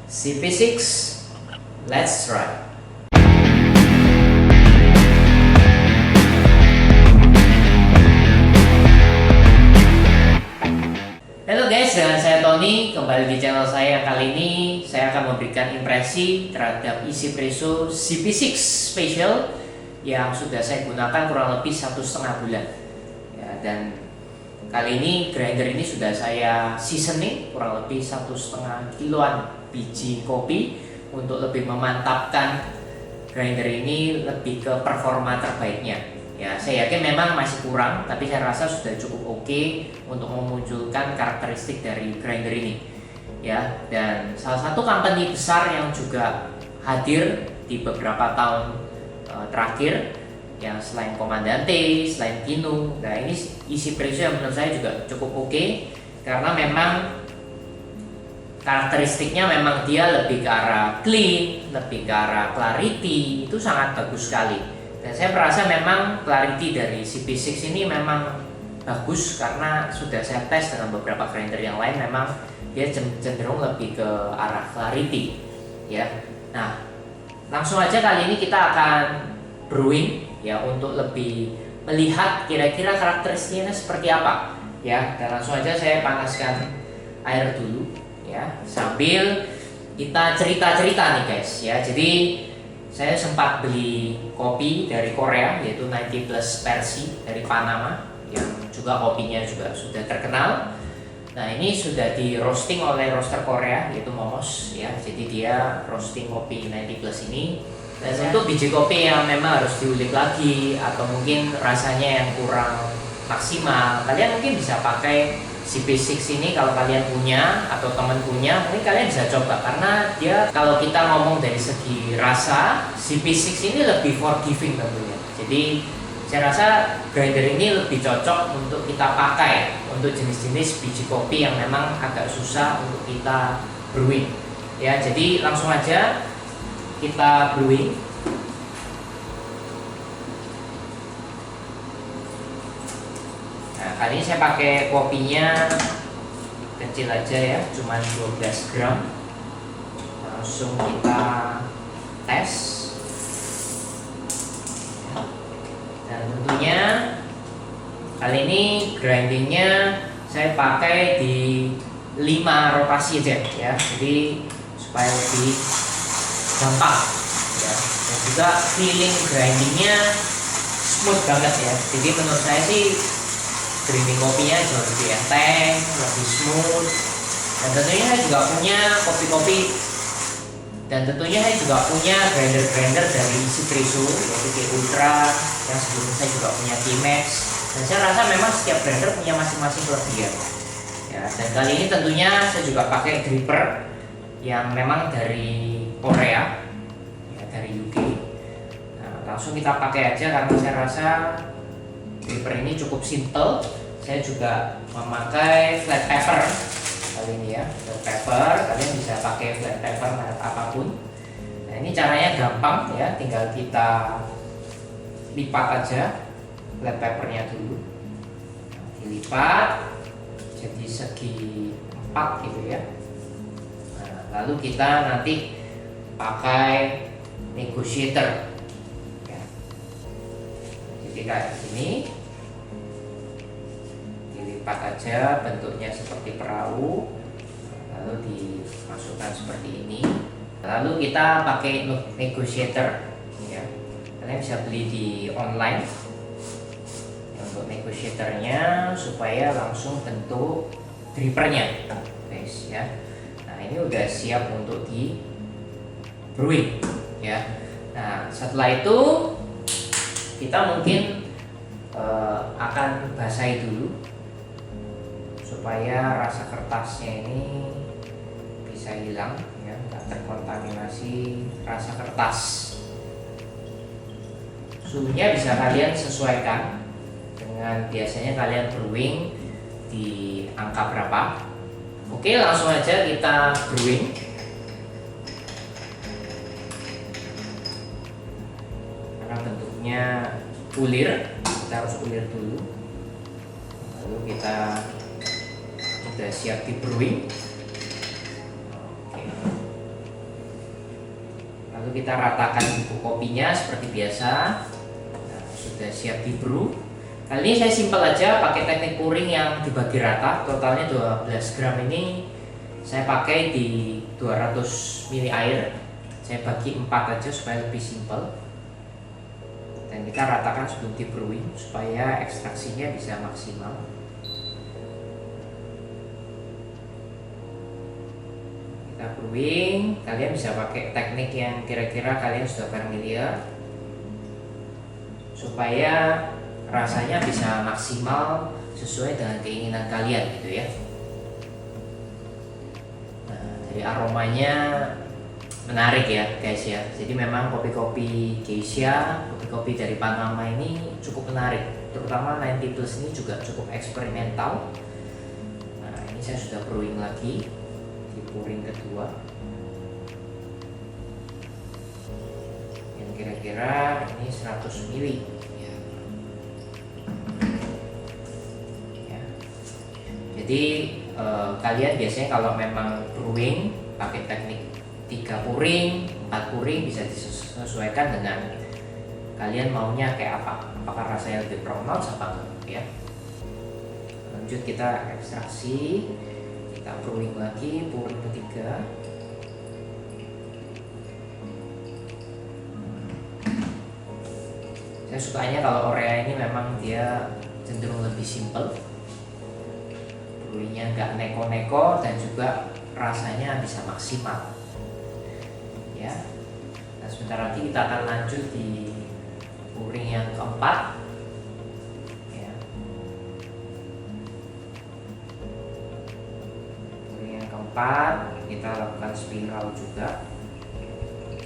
CP6, let's try. Halo guys, dengan saya Tony, kembali di channel saya. Kali ini saya akan memberikan impresi terhadap isi presso CP6 Special yang sudah saya gunakan kurang lebih 1,5 bulan ya, dan kali ini grinder ini sudah saya seasoning kurang lebih 1,5 kiloan biji kopi untuk lebih memantapkan grinder ini lebih ke performa terbaiknya. Ya, saya yakin memang masih kurang, tapi saya rasa sudah cukup oke untuk memunculkan karakteristik dari grinder ini. Ya, dan salah satu company besar yang juga hadir di beberapa tahun terakhir, yang selain Comandante, selain Kinu, nah ini isi presso yang menurut saya juga cukup oke, karena memang karakteristiknya memang dia lebih ke arah clean, lebih ke arah clarity, itu sangat bagus sekali. Dan saya merasa memang clarity dari CP6 ini memang bagus karena sudah saya tes dengan beberapa grinder yang lain, memang dia cenderung lebih ke arah clarity ya. Nah, langsung aja kali ini kita akan brewing ya, untuk lebih melihat kira-kira karakteristiknya seperti apa ya. Dan langsung aja saya panaskan air dulu ya, sambil kita cerita-cerita nih guys ya. Jadi saya sempat beli kopi dari Korea, yaitu 90 Plus Persi dari Panama, yang juga kopinya juga sudah terkenal. Nah, ini sudah di roasting oleh roaster Korea, yaitu Momos ya. Jadi dia roasting kopi 90 Plus ini. Dan untuk biji kopi yang memang harus diulik lagi atau mungkin rasanya yang kurang maksimal, kalian mungkin bisa pakai CP6 ini kalau kalian punya atau teman punya, mungkin kalian bisa coba, karena dia kalau kita ngomong dari segi rasa, CP6 ini lebih forgiving tentunya. Jadi saya rasa grinder ini lebih cocok untuk kita pakai untuk jenis-jenis biji kopi yang memang agak susah untuk kita brewing ya. Jadi langsung aja kita brewing. Nah, kali ini saya pakai kopinya kecil aja ya, cuman 12 gram. Langsung kita tes. Dan tentunya kali ini grindingnya saya pakai di 5 rotasi aja ya, jadi supaya lebih gampang ya. Dan juga feeling grindingnya smooth banget ya. Jadi menurut saya sih grinding kopinya jauh lebih enteng, lebih smooth. Dan tentunya saya juga punya kopi-kopi, dan tentunya saya juga punya grinder-grinder dari isi presso, yaitu K Ultra, yang sebelumnya saya juga punya T-Max. Dan saya rasa memang setiap grinder punya masing-masing kelebihan ya. Dan kali ini tentunya saya juga pakai dripper yang memang dari Korea ya, dari UK. Nah, langsung kita pakai aja karena saya rasa dripper ini cukup simple. Saya juga memakai flat paper kali ini ya, flat paper. Kalian bisa pakai flat paper merek apapun. Nah, ini caranya gampang ya, tinggal kita lipat aja flat papernya dulu. Nah, dilipat jadi segi 4 gitu ya. Nah, lalu kita nanti pakai negotiator ya. Jadi kayak gini, dilipat aja, bentuknya seperti perahu, lalu dimasukkan seperti ini. Lalu kita pakai negotiator ya. Kalian bisa beli di online ya, untuk negotiatornya supaya langsung bentuk drippernya guys ya. Nah, ini udah siap untuk di brewing ya. Nah, setelah itu kita mungkin akan basahi dulu supaya rasa kertasnya ini bisa hilang ya, nggak terkontaminasi rasa kertas. Suhunya bisa kalian sesuaikan dengan biasanya kalian brewing di angka berapa. Oke, langsung aja kita brewing. Karena bentuknya ulir, kita harus ulir dulu. Lalu kita sudah siap di brewing. Oke. Lalu kita ratakan bubuk kopinya seperti biasa. Nah, sudah siap di brew. Kali ini saya simpel aja pakai teknik pouring yang dibagi rata. Totalnya 12 gram ini saya pakai di 200 ml air. Saya bagi 4 aja supaya lebih simpel. Dan kita ratakan sebelum di brewing supaya ekstraksinya bisa maksimal. Kita brewing, kalian bisa pakai teknik yang kira-kira kalian sudah familiar supaya rasanya bisa maksimal sesuai dengan keinginan kalian gitu ya. Nah, dari aromanya menarik ya guys ya. Jadi memang kopi-kopi Geisha, kopi-kopi dari Panama ini cukup menarik. Terutama 90 plus ini juga cukup eksperimental. Nah, ini saya sudah brewing lagi di pouring kedua. Yang kira-kira ini 100 ml. Jadi kalian biasanya kalau memang brewing pakai teknik 3 pouring, 4 pouring bisa disesuaikan dengan kalian maunya kayak apa. Apakah rasanya lebih pronounce apa enggak ya. Lanjut kita ekstraksi, kita brewing lagi pouring ketiga. Saya sukanya kalau Orea ini memang dia cenderung lebih simple. Brewingnya nggak neko-neko dan juga rasanya bisa maksimal ya. Nah, sebentar lagi kita akan lanjut di pouring yang keempat ya. Pouring yang keempat kita lakukan spiral juga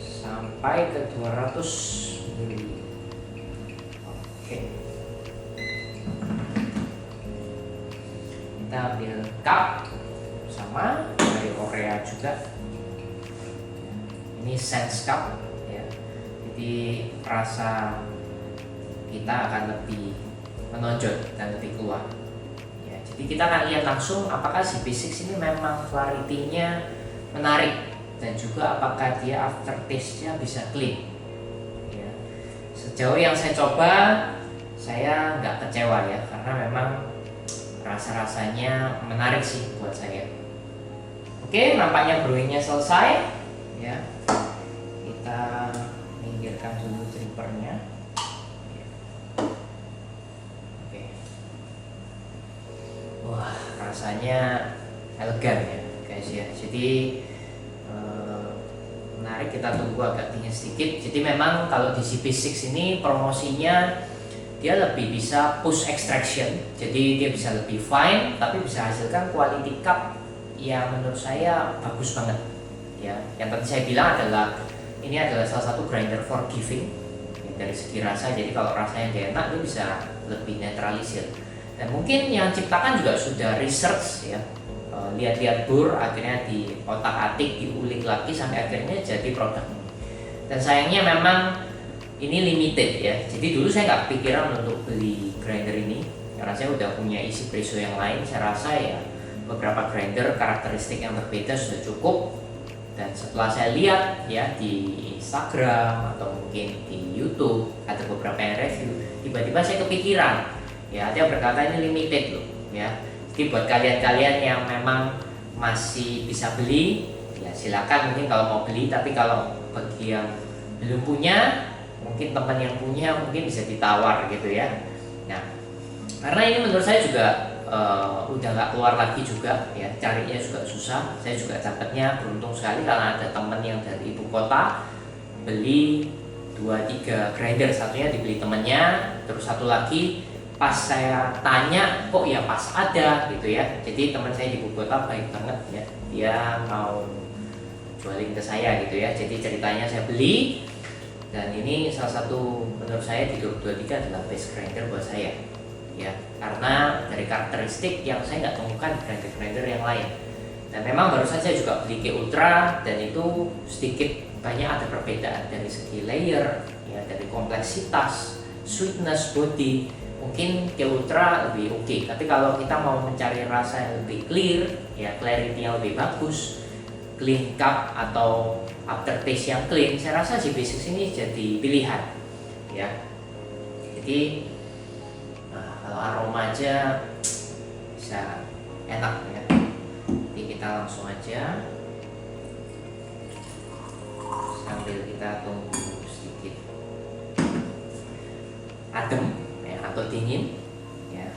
sampai ke 200 ml. Oke, kita ambil cup sama dari Orea juga. Ini sense cup ya. Jadi rasa kita akan lebih menonjol dan lebih keluar. Ya, jadi kita akan lihat langsung apakah si B6 ini memang clarity-nya menarik dan juga apakah dia aftertaste-nya bisa clean. Ya. Sejauh yang saya coba, saya nggak kecewa ya, karena memang rasa-rasanya menarik sih buat saya. Oke, nampaknya brewingnya selesai ya. Kita minggirkan dulu drippernya. Oke. Wah, rasanya elegan ya guys ya. Jadi menarik, kita tunggu agak dingin sedikit. Jadi memang kalau di CP6 ini promosinya dia lebih bisa push extraction, jadi dia bisa lebih fine tapi bisa hasilkan quality cup yang menurut saya bagus banget ya. Yang tadi saya bilang adalah ini adalah salah satu grinder forgiving ya, dari segi rasa. Jadi kalau rasanya gak enak dia bisa lebih netralisir. Dan mungkin yang ciptakan juga sudah research ya, lihat-lihat bur, akhirnya di otak-atik, diulik lagi sampai akhirnya jadi produk ini. Dan sayangnya memang ini limited ya. Jadi dulu saya nggak kepikiran untuk beli grinder ini karena saya udah punya isi preso yang lain. Saya rasa ya beberapa grinder karakteristik yang berbeda sudah cukup. Dan setelah saya lihat ya di Instagram atau mungkin di YouTube ada beberapa yang review, tiba-tiba saya kepikiran ya, dia berkata ini limited loh ya. Jadi buat kalian-kalian yang memang masih bisa beli ya silakan, mungkin kalau mau beli. Tapi kalau bagi yang belum punya, mungkin teman yang punya mungkin bisa ditawar gitu ya. Nah, karena ini menurut saya juga udah nggak keluar lagi juga ya, carinya juga susah. Saya juga dapatnya beruntung sekali karena ada teman yang dari ibu kota beli 2-3 grinder, satunya dibeli temennya, terus satu lagi pas saya tanya kok ya pas ada gitu ya. Jadi teman saya di ibu kota baik banget ya, dia mau jualin ke saya gitu ya. Jadi ceritanya saya beli. Dan ini salah satu menurut saya di 2023 adalah best grinder buat saya ya, karena dari karakteristik yang saya nggak temukan di grinder-grinder yang lain. Dan memang barusan saya juga beli K Ultra dan itu sedikit banyak ada perbedaan dari segi layer ya, dari kompleksitas, sweetness, body. Mungkin K Ultra lebih oke, tapi kalau kita mau mencari rasa yang lebih clear ya, clarity yang lebih bagus, clean cup atau aftertaste yang clean, saya rasa CP6 ini jadi pilihan ya. Jadi kalau aroma aja bisa enak ya. Jadi kita langsung aja sambil kita tunggu sedikit adem ya, atau dingin ya.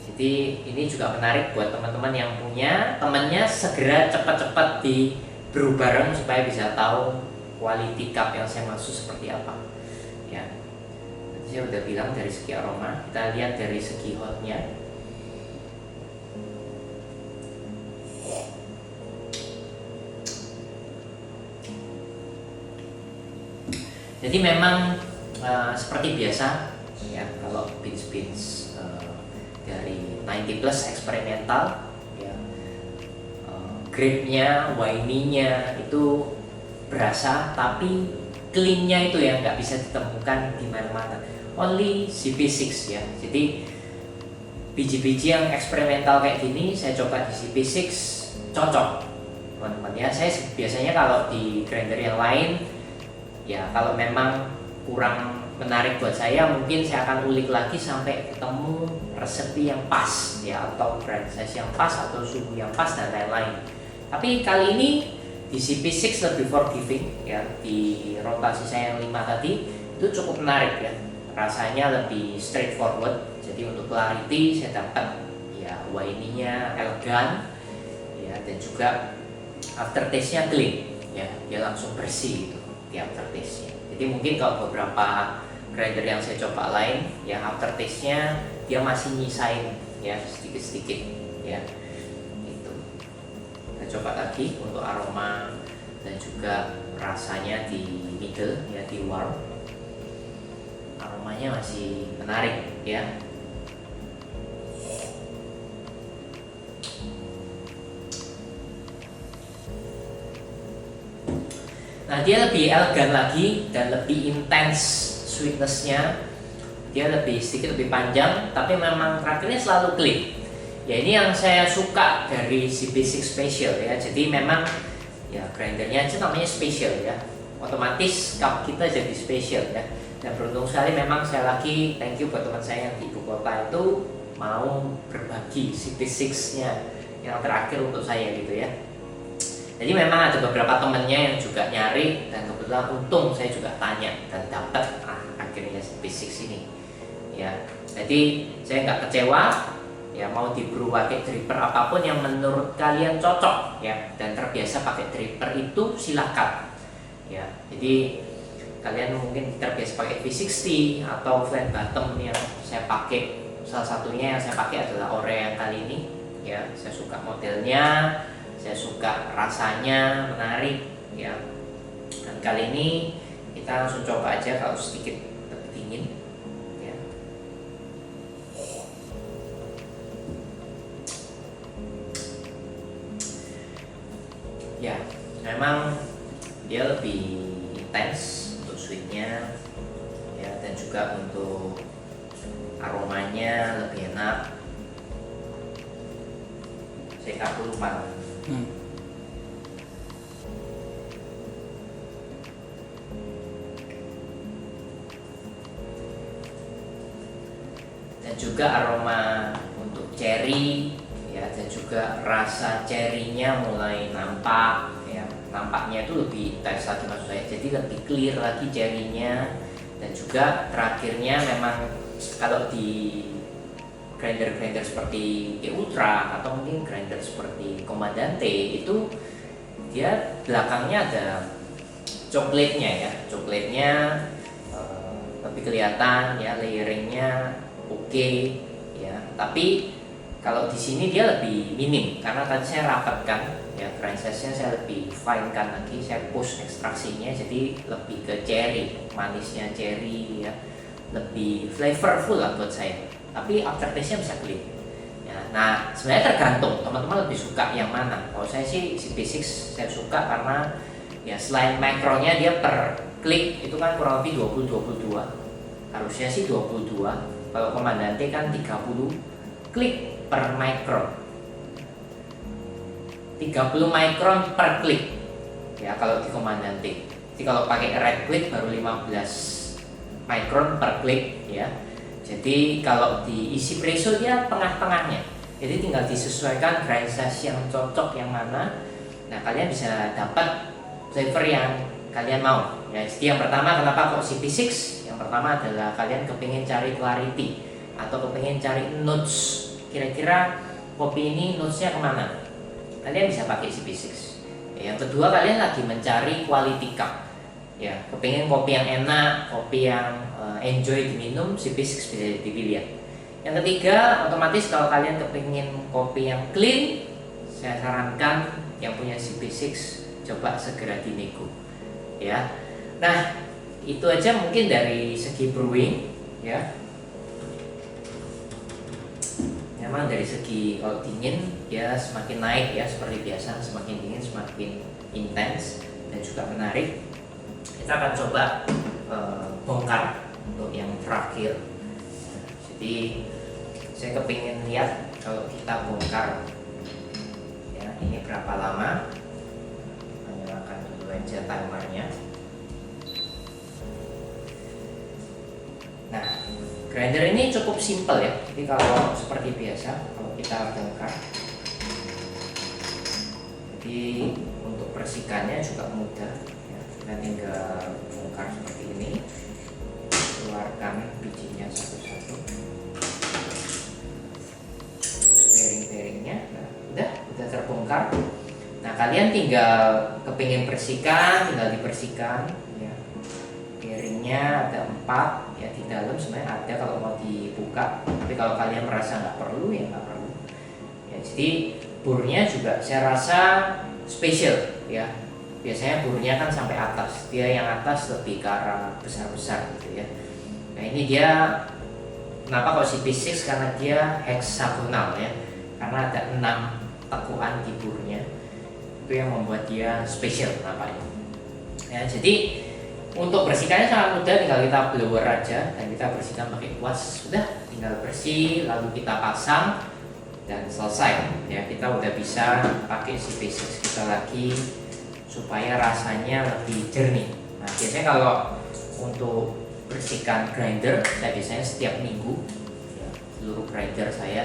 Jadi ini juga menarik buat teman-teman yang punya temannya, segera cepat-cepat di brew bareng supaya bisa tahu quality cup yang saya maksud seperti apa ya. Tadi saya udah bilang dari segi aroma, kita lihat dari segi hotnya. Jadi memang seperti biasa ya, kalau beans dari 90 plus eksperimental ya, grape-nya, winey-nya itu berasa, tapi clean-nya itu yang nggak bisa ditemukan di mana-mana. Only CP6 ya. Jadi biji-biji yang eksperimental kayak gini saya coba di CP6 cocok teman-teman ya. Saya biasanya kalau di grinder yang lain ya, kalau memang kurang menarik buat saya, mungkin saya akan ulik lagi sampai ketemu resep yang pas ya, atau grind size yang pas, atau suhu yang pas, dan lain-lain. Tapi kali ini di CP6 lebih forgiving ya. Di rotasi saya yang 5 tadi itu cukup menarik ya, rasanya lebih straightforward. Jadi untuk clarity saya dapat ya, winey-nya elegan ya, dan juga aftertaste-nya clean ya, dia langsung bersih gitu di aftertaste-nya. Jadi mungkin kalau beberapa grinder yang saya coba lain ya, aftertaste-nya dia masih nyisain ya sedikit-sedikit ya. Itu. Kita coba lagi untuk aroma dan juga rasanya di middle ya, di warm. Aromanya masih menarik ya. Nah, dia lebih elegan lagi dan lebih intens sweetness-nya. Dia sedikit lebih panjang, tapi memang terakhirnya selalu clean. Ya, ini yang saya suka dari CP6 Special ya. Jadi memang ya, grindernya aja namanya special ya. Otomatis cup kita jadi special ya. Dan beruntung sekali memang saya lagi thank you buat teman saya yang di ibu kota itu mau berbagi CP6-nya yang terakhir untuk saya gitu ya. Jadi memang ada beberapa temennya yang juga nyari, dan kebetulan untung saya juga tanya dan dapat akhirnya CP6 ini ya. Jadi saya nggak kecewa ya, mau di brew pakai dripper apapun yang menurut kalian cocok ya, dan terbiasa pakai dripper itu silakan ya. Jadi kalian mungkin terbiasa pakai V60 atau flat bottom yang saya pakai, salah satunya yang saya pakai adalah Ore yang kali ini ya. Saya suka modelnya, saya suka rasanya menarik ya. Dan kali ini kita langsung coba aja kalau sedikit lebih dingin ya. Ya, memang dia lebih intens untuk sweetnya ya, dan juga untuk aromanya lebih enak. Saya dulu lupa. Dan juga aroma untuk cherry ya, dan juga rasa cherry-nya mulai nampak ya. Nampaknya itu lebih intens lagi maksud saya, jadi lebih clear lagi cherry-nya. Dan juga terakhirnya memang kalau di grinder-grinder seperti T Ultra atau mungkin grinder seperti Comandante itu dia belakangnya ada coklatnya ya, coklatnya lebih kelihatan ya, layeringnya oke ya. Tapi kalau di sini dia lebih minim karena tadi saya rapatkan ya, grind size-nya saya lebih fine kan lagi, saya push ekstraksinya jadi lebih ke cherry, manisnya cherry ya, lebih flavorful lah buat saya. Tapi aftertaste-nya bisa clean ya. Nah, sebenarnya tergantung teman-teman lebih suka yang mana. Kalau saya sih CP6 saya suka karena ya selain mikronya dia per klik itu kan kurang lebih 20-22, harusnya sih 22. Kalau Comandante kan 30 klik per mikron, 30 mikron per klik ya kalau di command T. Jadi kalau pakai right click baru 15 micron per klik ya. Jadi kalau di easy presso dia tengah-tengahnya. Jadi tinggal disesuaikan grind size yang cocok yang mana. Nah, kalian bisa dapat flavor yang kalian mau. Ya, jadi yang pertama kenapa kok CP6? Yang pertama adalah kalian kepingin cari clarity atau kepingin cari notes. Kira-kira kopi ini notesnya kemana? Kalian bisa pakai CP6. Ya, yang kedua kalian lagi mencari quality cup. Ya, kepingin kopi yang enak, kopi yang enjoy diminum, CP6 bisa dipilih. Yang ketiga, otomatis kalau kalian kepingin kopi yang clean, saya sarankan yang punya CP6 coba segera dinego. Ya, nah itu aja mungkin dari segi brewing ya. Memang dari segi kalau dingin ya semakin naik ya seperti biasa, semakin dingin semakin intens dan juga menarik. Kita akan coba bongkar untuk yang terakhir. Jadi saya kepingin lihat kalau kita bongkar ya ini berapa lama. Nyalakan dulu aja timernya. Nah, grinder ini cukup simple ya. Jadi kalau seperti biasa kalau kita bongkar, jadi untuk persikannya juga mudah ya. Kita tinggal bongkar seperti ini, keluarkan bijinya satu-satu, bearing-bearingnya. Nah, udah terbongkar. Nah, kalian tinggal kepingin bersihkan, tinggal dibersihkan ya. Bearingnya ada 4 ya, di dalam sebenarnya ada kalau mau dibuka, tapi kalau kalian merasa nggak perlu ya nggak perlu ya. Jadi burnya juga saya rasa spesial ya. Biasanya burnya kan sampai atas, dia yang atas lebih ke arah besar-besar gitu ya. Nah, ini dia kenapa kalau CP6, karena dia hexagonal ya, karena ada 6 tekuan di burnya, itu yang membuat dia spesial nampaknya ya. Jadi untuk bersihkannya sangat mudah, tinggal kita blower aja dan kita bersihkan pakai kuas, sudah tinggal bersih lalu kita pasang dan selesai ya. Kita udah bisa pakai CP6 kita lagi supaya rasanya lebih jernih. Nah, biasanya kalau untuk bersihkan grinder saya biasanya setiap minggu ya, seluruh grinder saya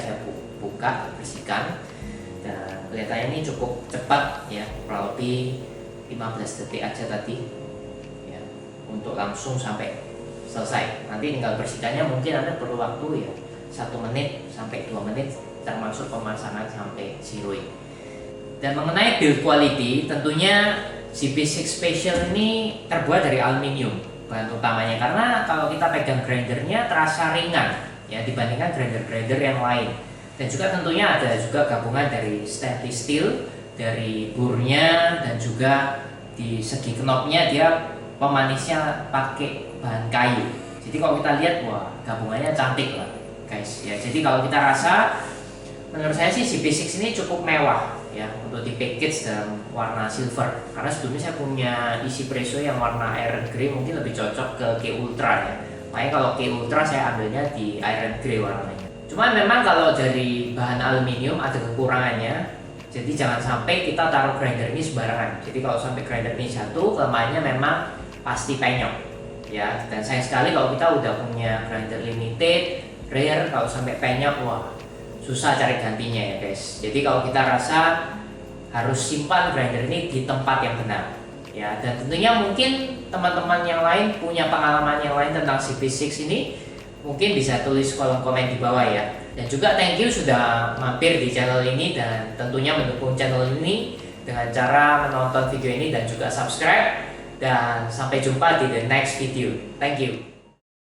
buka bersihkan dan kelihatannya ini cukup cepat ya, kurang lebih 15 detik aja tadi untuk langsung sampai selesai. Nanti tinggal bersihkannya mungkin Anda perlu waktu ya 1 menit sampai 2 menit termasuk pemasangan sampai zeroing. Dan mengenai build quality, tentunya CP6 Special ini terbuat dari aluminium bahan utamanya, karena kalau kita pegang grindernya terasa ringan ya dibandingkan grinder-grinder yang lain. Dan juga tentunya ada juga gabungan dari stainless steel, dari burnya, dan juga di segi knobnya dia pemanisnya pakai bahan kayu. Jadi kalau kita lihat, wah gabungannya cantik lah guys ya. Jadi kalau kita rasa, menurut saya sih CP6 ini cukup mewah ya untuk di package dalam warna silver. Karena sebelumnya saya punya easy presso yang warna iron grey, mungkin lebih cocok ke K Ultra ya. Makanya kalau K Ultra saya ambilnya di iron grey warnanya. Cuman memang kalau dari bahan aluminium ada kekurangannya. Jadi jangan sampai kita taruh grinder ini sembarangan. Jadi kalau sampai grinder ini jatuh, kelemahannya memang pasti penyok ya. Dan sayang sekali kalau kita udah punya grinder limited, rare, kalau sampai penyok, wah susah cari gantinya ya guys. Jadi kalau kita rasa harus simpan grinder ini di tempat yang benar ya. Dan tentunya mungkin teman-teman yang lain punya pengalaman yang lain tentang CP6 ini, mungkin bisa tulis kolom komen di bawah ya. Dan juga thank you sudah mampir di channel ini dan tentunya mendukung channel ini dengan cara menonton video ini dan juga subscribe. Dan sampai jumpa di the next video. Thank you.